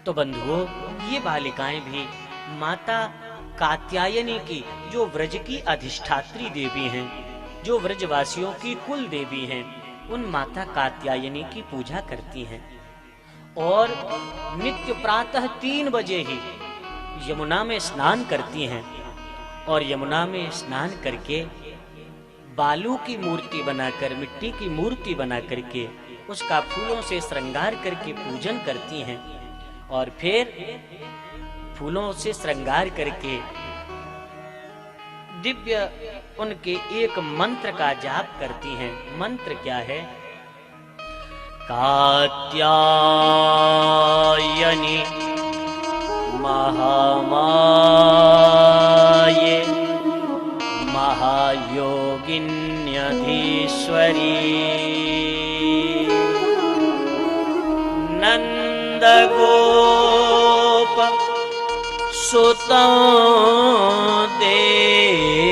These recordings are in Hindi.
तो बंधुओं, ये बालिकाएं भी माता कात्यायनी की, जो व्रज की अधिष्ठात्री देवी हैं, जो व्रजवासियों की कुल देवी हैं, उन माता कात्यायनी की पूजा करती हैं और नित्य प्रातः 3 बजे ही यमुना में स्नान करती हैं और यमुना में स्नान करके बालू की मूर्ति बनाकर, मिट्टी की मूर्ति बना करके उसका फूलों से श्रृंगार करके पूजन करती हैं और फिर फूलों से श्रृंगार करके दिव्य उनके एक मंत्र का जाप करती हैं। मंत्र क्या है? कात्यायनी महामाये महायोगिन्यधीश्वरी नंदगोप सुतं देवी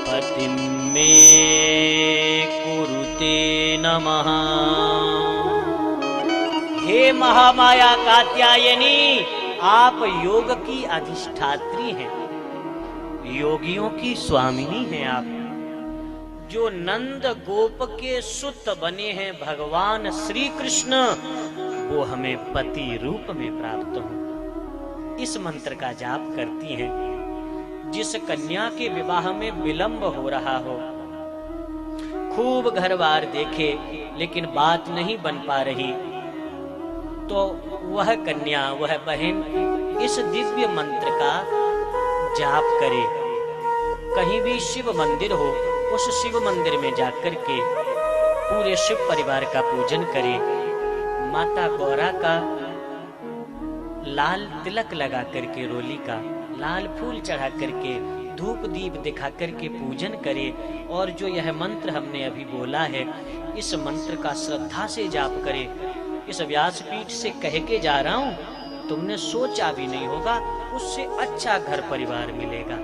पतिं मे कुरुते नमः। हे महामाया कात्यायनी, आप योग की अधिष्ठात्री हैं, योगियों की स्वामिनी हैं आप, जो नंद गोप के सुत बने हैं भगवान श्री कृष्ण, वो हमें पति रूप में प्राप्त हो। इस मंत्र का जाप करती हैं। जिस कन्या के विवाह में विलंब हो रहा हो, खूब घर-बार देखे लेकिन बात नहीं बन पा रही, तो वह कन्या, वह बहन इस दिव्य मंत्र का जाप करे। कहीं भी शिव मंदिर हो, उस शिव मंदिर में जाकर के पूरे शिव परिवार का पूजन करे। माता गौरा का लाल तिलक लगा करके, रोली का लाल फूल चढ़ा करके, धूप दीप दिखा करके पूजन करे और जो यह मंत्र हमने अभी बोला है, इस मंत्र का श्रद्धा से जाप करे। इस व्यासपीठ से कह के जा रहा हूं, तुमने सोचा भी नहीं होगा, उससे अच्छा घर परिवार मिलेगा,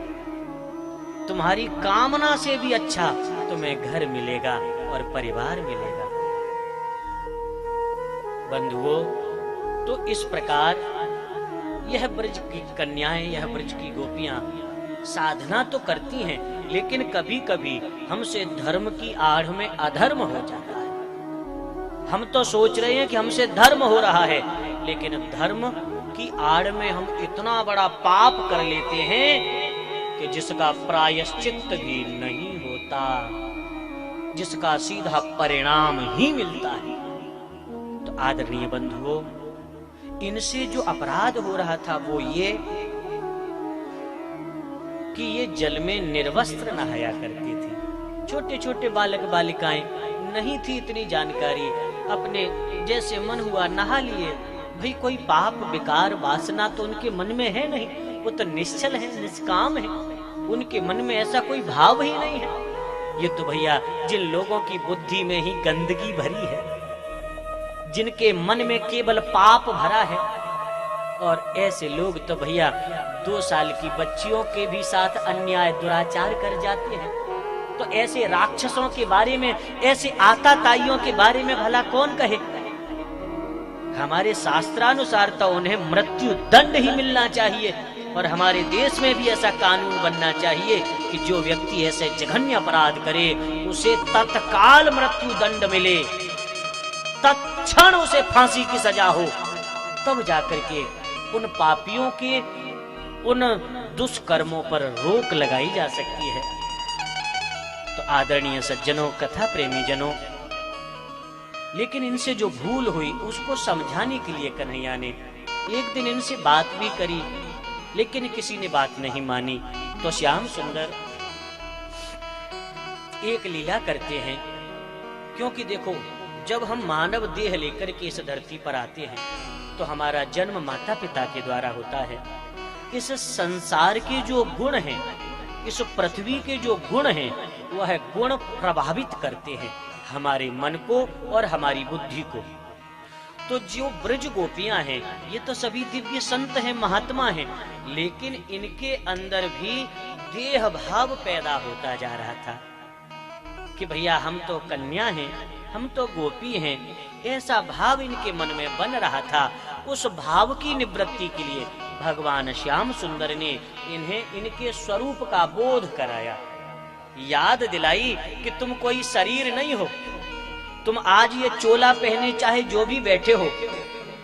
तुम्हारी कामना से भी अच्छा तुम्हें घर मिलेगा और परिवार मिलेगा। बंधुओं, तो इस प्रकार यह ब्रज की कन्याएं, यह ब्रज की गोपियां साधना तो करती हैं, लेकिन कभी कभी हमसे धर्म की आड़ में अधर्म हो जाता है। हम तो सोच रहे हैं कि हमसे धर्म हो रहा है, लेकिन धर्म की आड़ में हम इतना बड़ा पाप कर लेते हैं कि जिसका प्रायश्चित भी नहीं होता, जिसका सीधा परिणाम ही मिलता है। तो आदरणीय बंधुओं, इनसे जो अपराध हो रहा था वो ये कि ये जल में निर्वस्त्र नहाया करती थी। छोटे छोटे बालक बालिकाएं, नहीं थी इतनी जानकारी, अपने जैसे मन हुआ नहा लिए। भाई कोई पाप विकार वासना तो उनके मन में है नहीं, वो तो निश्चल है, निष्काम है, उनके मन में ऐसा कोई भाव ही नहीं है। ये तो भैया जिन लोगों की बुद्धि में ही गंदगी भरी है, जिनके मन में केवल पाप भरा है, और ऐसे लोग तो भैया 2 साल की बच्चियों के भी साथ अन्याय दुराचार कर जाते हैं। तो ऐसे राक्षसों के बारे में, ऐसे आताताइयों के बारे में भला कौन कहे? हमारे शास्त्रानुसार तो उन्हें मृत्यु दंड ही मिलना चाहिए, और हमारे देश में भी ऐसा कानून बनना चाहिए कि जो व्यक्ति ऐसे जघन्य अपराध करे उसे तत्काल मृत्यु दंड मिले, तत्क्षण उसे फांसी की सजा हो, तब जाकर के उन पापियों के उन दुष्कर्मों पर रोक लगाई जा सकती है। तो आदरणीय सज्जनों, कथा प्रेमी जनों, लेकिन इनसे जो भूल हुई उसको समझाने के लिए कन्हैया ने एक दिन इनसे बात भी करी, लेकिन किसी ने बात नहीं मानी। तो श्याम सुंदर एक लीला करते हैं, क्योंकि देखो, जब हम मानव देह लेकर के इस धरती पर आते हैं तो हमारा जन्म माता पिता के द्वारा होता है। इस संसार के जो गुण हैं, इस पृथ्वी के जो गुण हैं, वह गुण प्रभावित करते हैं हमारे मन को और हमारी बुद्धि को। तो जो ब्रज गोपियां हैं, ये तो सभी दिव्य संत हैं, महात्मा हैं, लेकिन इनके अंदर भी देह भाव पैदा होता जा रहा था कि भैया हम तो कन्या हैं, हम तो गोपी हैं, ऐसा भाव इनके मन में बन रहा था। उस भाव की निवृत्ति के लिए भगवान श्याम सुंदर ने इन्हें इनके स्वरूप का बोध कराया, याद दिलाई कि तुम कोई शरीर नहीं हो। तुम आज ये चोला पहने चाहे जो भी बैठे हो,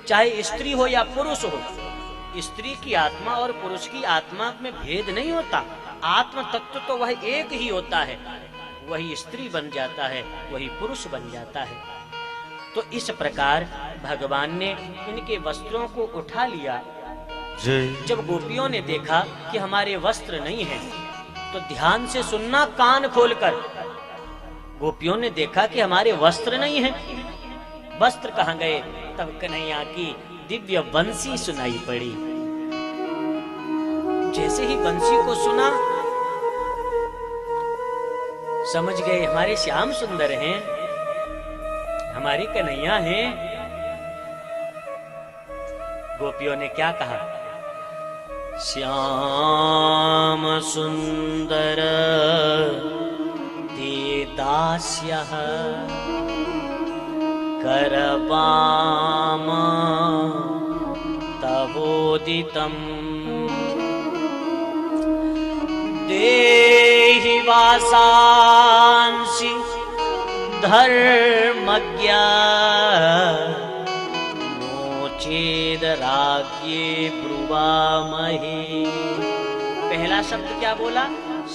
चाहे स्त्री हो या पुरुष हो, स्त्री की आत्मा और पुरुष की आत्मा में भेद नहीं होता। आत्म तत्व तो वह एक ही होता है, वही स्त्री बन जाता है, वही पुरुष बन जाता है। तो इस प्रकार भगवान ने इनके वस्त्रों को उठा लिया। जब गोपियों ने देखा कि हमारे वस्त्र नहीं हैं, तो ध्यान से सुनना कान खोलकर। गोपियों ने देखा कि हमारे वस्त्र नहीं हैं। वस्त्र कहाँ गए? तब कन्हैया की दिव्य बंसी सुनाई पड़ी। जैसे ही बंसी को सुना, समझ गए हमारे श्याम सुंदर हैं, हमारे कन्हैया हैं। गोपियों ने क्या कहा? श्याम सुंदर ते दास्यः करवाम तवोदितम् देहि वासांसि धर्मज्ञा नोचेद राज्ञे ब्रुवामहे। पहला शब्द क्या बोला?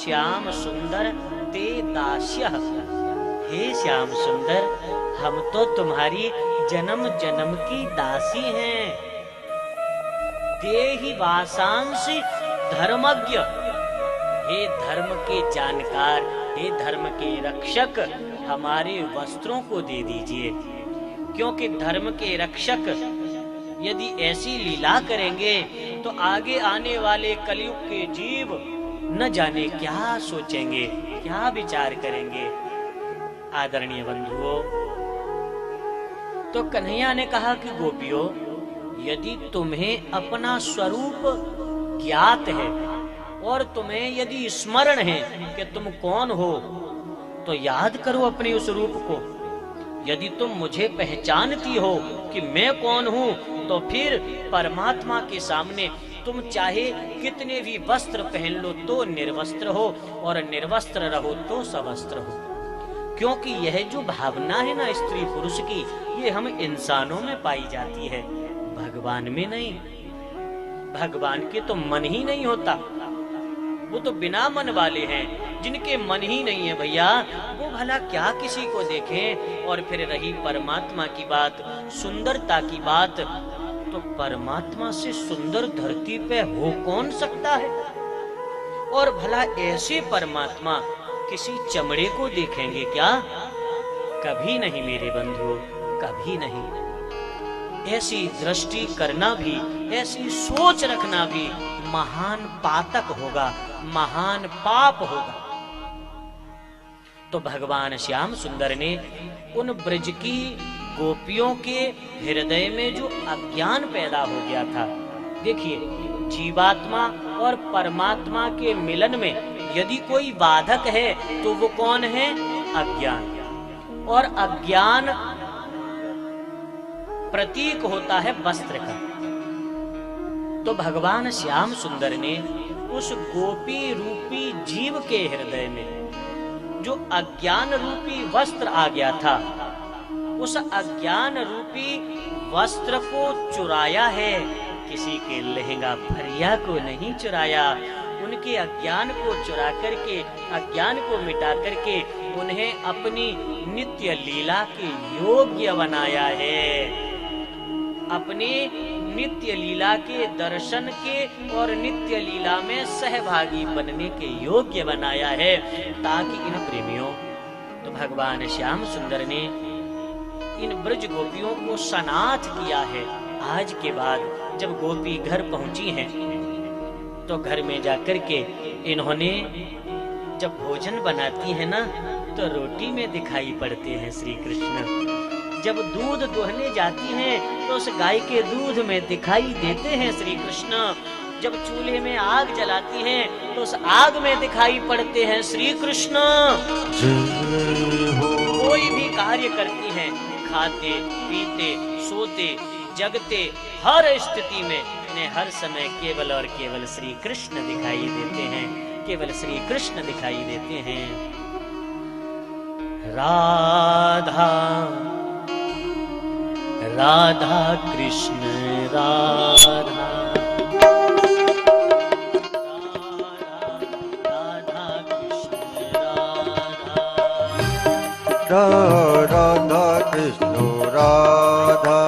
श्याम सुंदर ते दास्यः। हे श्याम सुंदर, हम तो तुम्हारी जन्म जन्म की दासी हैं। देहि वासांसि धर्मज्ञ, हे धर्म के जानकार, हे धर्म के रक्षक, हमारे वस्त्रों को दे दीजिए। क्योंकि धर्म के रक्षक यदि ऐसी लीला करेंगे तो आगे आने वाले कलयुग के जीव न जाने क्या सोचेंगे, क्या विचार करेंगे। आदरणीय बंधुओं, तो कन्हैया ने कहा कि गोपियों, यदि तुम्हें अपना स्वरूप ज्ञात है और तुम्हें यदि स्मरण है कि तुम कौन हो, तो याद करो अपने उस रूप को। यदि तुम मुझे पहचानती हो कि मैं कौन हूँ, तो फिर परमात्मा के सामने तुम चाहे कितने भी वस्त्र पहन लो तो निर्वस्त्र हो, और निर्वस्त्र रहो तो सवस्त्र हो। क्योंकि यह जो भावना है ना स्त्री पुरुष की, ये हम इंसानों में पाई जाती है, भगवान में नहीं। भगवान के तो मन ही नहीं होता, वो तो बिना मन वाले हैं। जिनके मन ही नहीं है भैया, वो भला क्या किसी को देखें। और फिर रही परमात्मा की बात, सुंदरता की बात, तो परमात्मा से सुंदर धरती पे हो कौन सकता है। और भला ऐसे परमात्मा किसी चमड़े को देखेंगे क्या? कभी नहीं मेरे बंधुओं, कभी नहीं। ऐसी दृष्टि करना भी, ऐसी सोच रखना भी महान पातक होगा, महान पाप होगा। तो भगवान श्याम सुंदर ने उन ब्रज की गोपियों के हृदय में जो अज्ञान पैदा हो गया था, देखिए, जीवात्मा और परमात्मा के मिलन में यदि कोई बाधक है तो वो कौन है? अज्ञान। और अज्ञान प्रतीक होता है वस्त्र का। तो भगवान श्याम सुंदर ने उस गोपी रूपी जीव के हृदय में जो अज्ञान रूपी वस्त्र आ गया था, उस अज्ञान रूपी वस्त्र को चुराया है। किसी के लहंगा फरिया को नहीं चुराया, उनके अज्ञान को चुरा करके, अज्ञान को मिटा करके उन्हें अपनी नित्य लीला के योग्य बनाया है, अपने नित्य लीला के दर्शन के और नित्य लीला में सहभागी बनने के योग्य बनाया है। ताकि इन प्रेमियों, तो भगवान श्याम सुंदर ने इन ब्रज गोपियों को सनाथ किया है। आज के बाद जब गोपी घर पहुंची हैं, तो घर में जाकर के इन्होंने जब भोजन बनाती है ना, तो रोटी में दिखाई पड़ते हैं श्री कृष्ण। जब दूध दोहने जाती हैं, तो उस गाय के दूध में दिखाई देते हैं श्री कृष्ण। जब चूल्हे में आग जलाती हैं, तो उस आग में दिखाई पड़ते हैं श्री कृष्ण। कोई भी कार्य करती हैं, खाते पीते सोते जगते हर स्थिति में इन्हें हर समय केवल और केवल श्री कृष्ण दिखाई देते हैं, केवल श्री कृष्ण दिखाई देते हैं। राधा राधा कृष्ण राधा राधा कृष्ण राधा कृष्ण राधा